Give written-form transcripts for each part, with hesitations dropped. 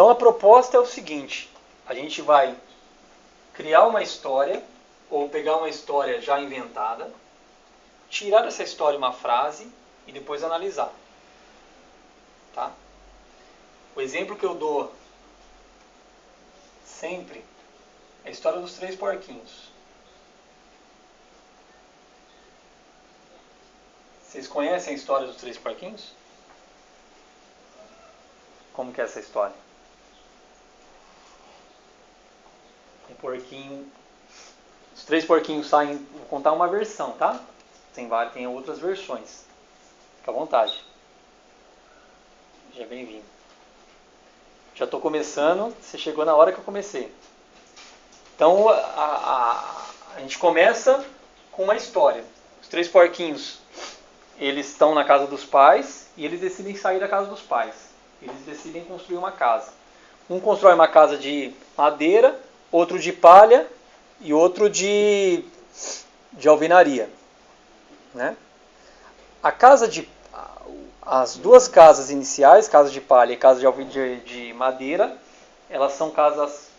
Então a proposta é o seguinte: a gente vai criar uma história, ou pegar uma história já inventada, tirar dessa história uma frase e depois analisar. Tá? O exemplo que eu dou sempre é a história dos 3 porquinhos. Vocês conhecem a história dos 3 porquinhos? Como que é essa história? Um porquinho... Os 3 porquinhos saem... Vou contar uma versão, tá? Tem outras versões. Fica à vontade. Seja bem-vindo. Já estou começando, você chegou na hora que eu comecei. Então, a gente começa com uma história. Os 3 porquinhos, eles estão na casa dos pais e eles decidem sair da casa dos pais. Eles decidem construir uma casa. Um constrói uma casa de madeira, outro de palha e outro de alvenaria. Né? As 2 casas iniciais, casa de palha e casa de madeira, elas são casas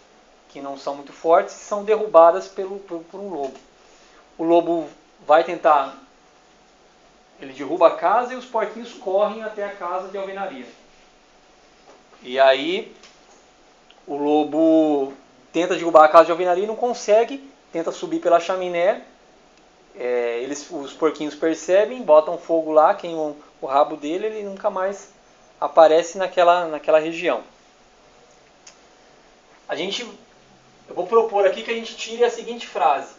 que não são muito fortes e são derrubadas por um lobo. O lobo vai tentar, ele derruba a casa e os porquinhos correm até a casa de alvenaria. E aí o lobo tenta derrubar a casa de alvenaria e não consegue, tenta subir pela chaminé. Os porquinhos percebem, botam fogo lá, queimam o rabo dele, ele nunca mais aparece naquela região. Eu vou propor aqui que a gente tire a seguinte frase: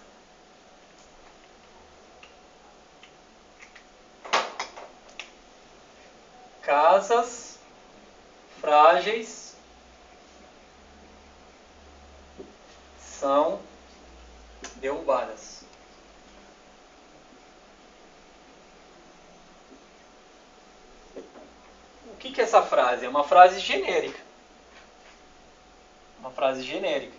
casas frágeis são derrubadas. O que é essa frase? É uma frase genérica. Uma frase genérica.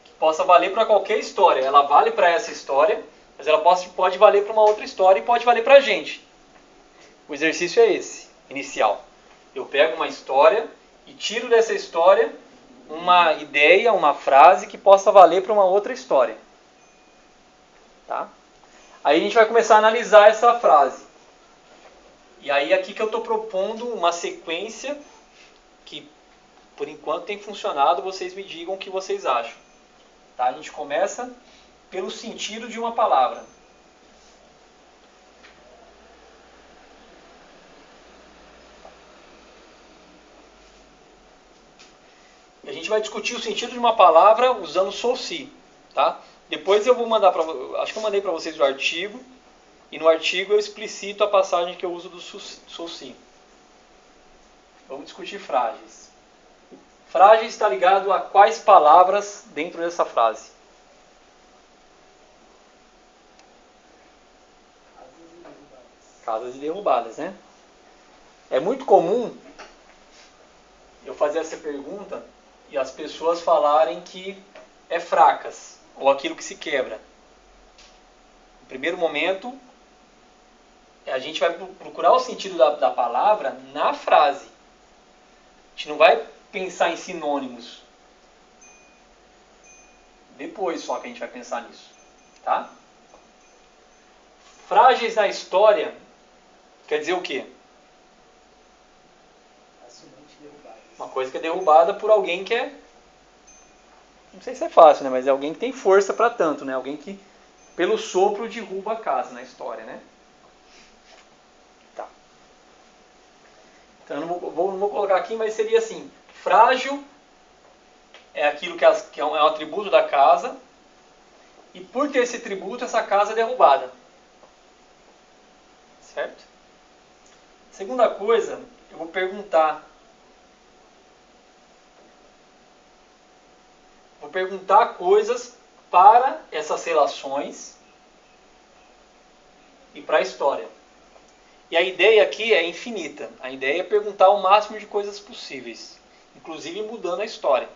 Que possa valer para qualquer história. Ela vale para essa história, mas ela pode valer para uma outra história e pode valer para a gente. O exercício é esse, inicial. Eu pego uma história e tiro dessa história uma ideia, uma frase que possa valer para uma outra história. Tá? Aí a gente vai começar a analisar essa frase. E aí aqui que eu estou propondo uma sequência que, por enquanto, tem funcionado. Vocês me digam o que vocês acham. Tá? A gente começa pelo sentido de uma palavra. A gente vai discutir o sentido de uma palavra usando SOCI. Tá? Depois eu vou mandar para... Acho que eu mandei para vocês o artigo. E no artigo eu explicito a passagem que eu uso do SOCI. Vamos discutir frágeis. Frágeis está ligado a quais palavras dentro dessa frase? Casas derrubadas, né? É muito comum eu fazer essa pergunta e as pessoas falarem que é fracas, ou aquilo que se quebra. No primeiro momento, a gente vai procurar o sentido da palavra na frase. A gente não vai pensar em sinônimos. Depois só que a gente vai pensar nisso. Tá? Frágeis na história quer dizer o quê? Uma coisa que é derrubada por alguém que é... Não sei se é fácil, né? Mas é alguém que tem força para tanto, né? Alguém que, pelo sopro, derruba a casa na história, né? Tá. Então eu não vou colocar aqui, mas seria assim: frágil é aquilo que é um atributo da casa, e por ter esse atributo, essa casa é derrubada. Certo? Segunda coisa, eu vou perguntar. Vou perguntar coisas para essas relações e para a história. E a ideia aqui é infinita. A ideia é perguntar o máximo de coisas possíveis, inclusive mudando a história.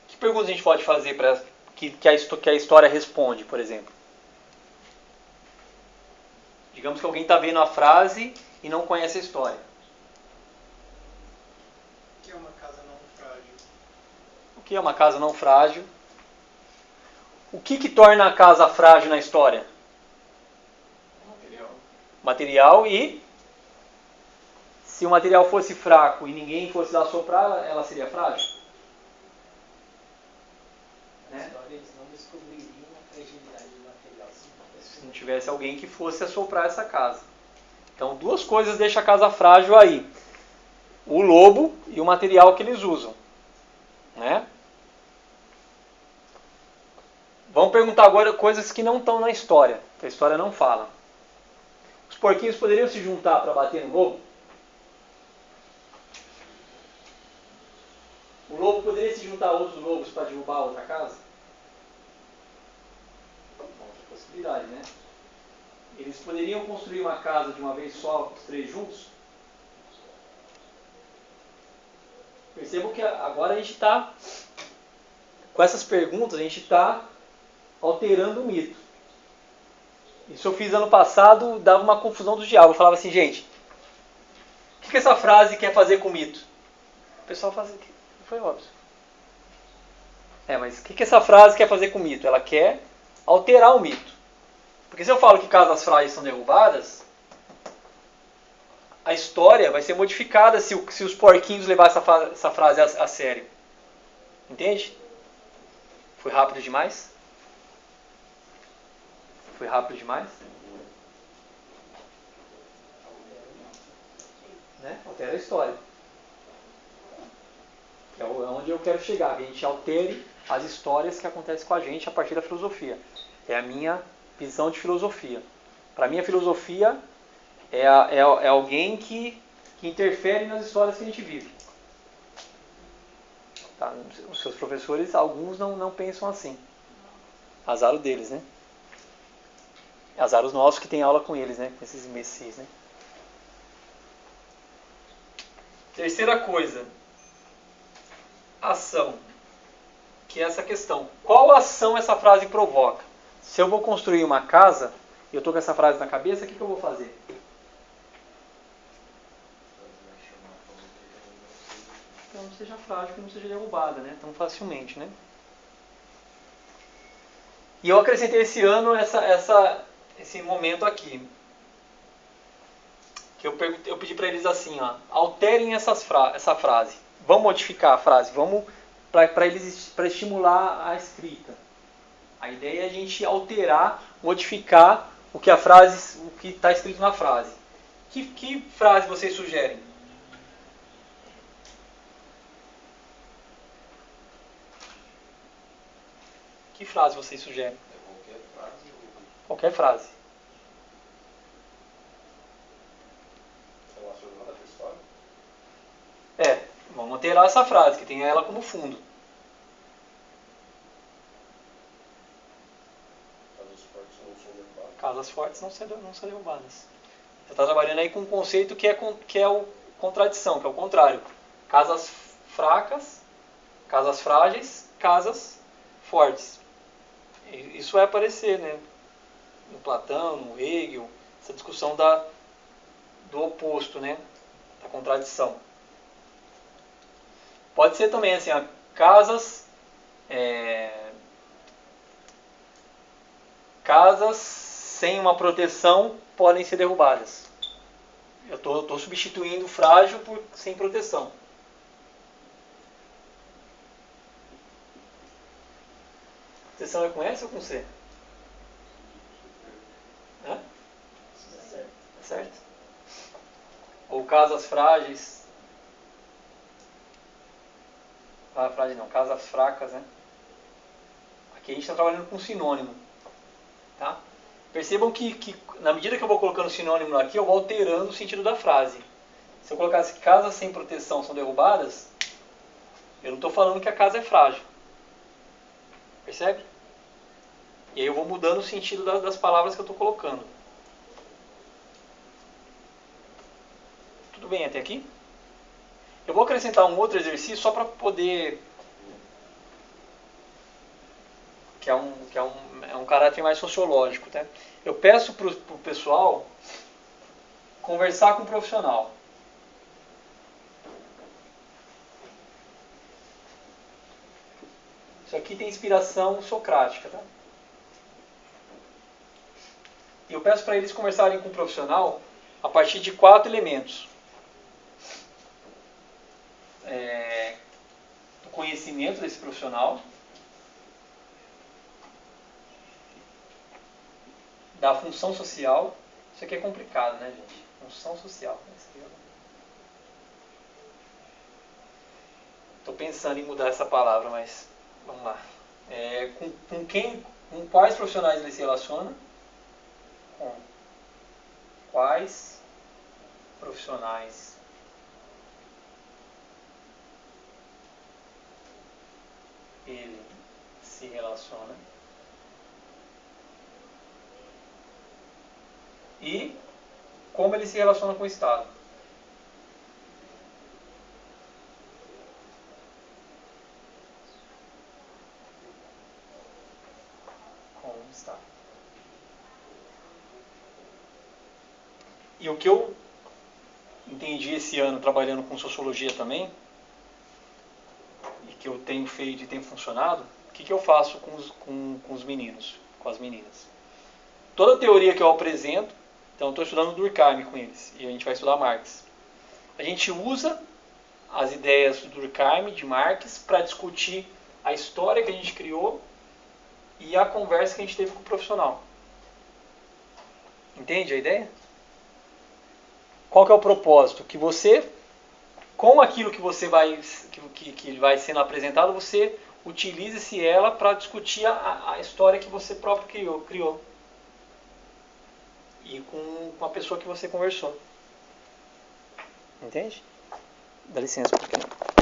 Que perguntas a gente pode fazer para que a história responde, por exemplo? Digamos que alguém está vendo a frase e não conhece a história. O que é uma casa não frágil? O que é uma casa não frágil? O que torna a casa frágil na história? Material e... Se o material fosse fraco e ninguém fosse lá soprar, ela seria frágil? Na história eles não descobririam a fragilidade do material Se não tivesse alguém que fosse assoprar essa casa. Então, duas coisas deixam a casa frágil aí. O lobo e o material que eles usam. Né? Vamos perguntar agora coisas que não estão na história, que a história não fala. Os porquinhos poderiam se juntar para bater no lobo? O lobo poderia se juntar a outros lobos para derrubar outra casa? Outra possibilidade, né? Eles poderiam construir uma casa de uma vez só, os três juntos? Percebam que agora a gente está, com essas perguntas, a gente está alterando o mito. Isso eu fiz ano passado, dava uma confusão do diabo. Eu falava assim, gente, o que essa frase quer fazer com o mito? O pessoal fazia, foi óbvio. Mas o que essa frase quer fazer com o mito? Ela quer alterar o mito. Porque se eu falo que casas frágeis são derrubadas, a história vai ser modificada se os porquinhos levarem essa frase a sério. Entende? Foi rápido demais? Foi rápido demais? Né? Altera a história. É onde eu quero chegar, que a gente altere as histórias que acontecem com a gente a partir da filosofia. É a minha visão de filosofia. Para mim, a filosofia é alguém que interfere nas histórias que a gente vive. Tá? Os seus professores, alguns não pensam assim. Azar o deles, né? Azar os nossos que tem aula com eles, né? Com esses imbecis, né? Terceira coisa. Ação. Que é essa questão. Qual ação essa frase provoca? Se eu vou construir uma casa e eu estou com essa frase na cabeça, o que eu vou fazer? Que não seja frágil, que não seja derrubada, né? Tão facilmente, né? E eu acrescentei esse ano esse momento aqui. Que eu pedi para eles assim, ó, alterem essa frase. Vamos modificar a frase, vamos para estimular a escrita. A ideia é a gente alterar, modificar o que está escrito na frase. Que frase vocês sugerem? Que frase vocês sugerem? Qualquer frase. Qualquer frase. Relacionada com a história. Vamos alterar essa frase, que tem ela como fundo. Casas fortes não são derrubadas. Casas fortes não são derrubadas. Você está trabalhando aí com um conceito que é o contradição, que é o contrário. Casas fracas, casas frágeis, casas fortes. Isso vai aparecer, né? No Platão, no Hegel, essa discussão do oposto, né? Da contradição. Pode ser também assim, casas sem uma proteção podem ser derrubadas. Eu estou substituindo frágil por sem proteção. Proteção é com S ou com C? Hã? Certo? Ou casas frágeis. Frágil não, casas fracas, né? Aqui a gente está trabalhando com sinônimo. Tá? Percebam que na medida que eu vou colocando sinônimo aqui, eu vou alterando o sentido da frase. Se eu colocasse casas sem proteção são derrubadas, eu não estou falando que a casa é frágil. Percebe? E aí eu vou mudando o sentido das palavras que eu estou colocando. Tudo bem até aqui? Eu vou acrescentar um outro exercício só para poder... é um caráter mais sociológico, tá? Eu peço para o pessoal conversar com o profissional. Isso aqui tem inspiração socrática, tá? E eu peço para eles conversarem com o profissional a partir de 4 elementos. Do conhecimento desse profissional, da função social. Isso aqui é complicado, né, gente? Função social. Estou pensando em mudar essa palavra, mas vamos lá. Com quais profissionais ele se relaciona? Com quais profissionais ele se relaciona? E como ele se relaciona com o Estado? Com o Estado. E o que eu entendi esse ano trabalhando com sociologia também, e que eu tenho feito e tem funcionado, o que eu faço com os meninos, com as meninas? Toda a teoria que eu apresento, então eu estou estudando Durkheim com eles, e a gente vai estudar Marx. A gente usa as ideias do Durkheim, de Marx, para discutir a história que a gente criou e a conversa que a gente teve com o profissional. Entende a ideia? Qual que é o propósito? Que você, com aquilo que você que vai sendo apresentado, você utilize-se ela para discutir a história que você próprio criou. E com a pessoa que você conversou. Entende? Dá licença um pouquinho.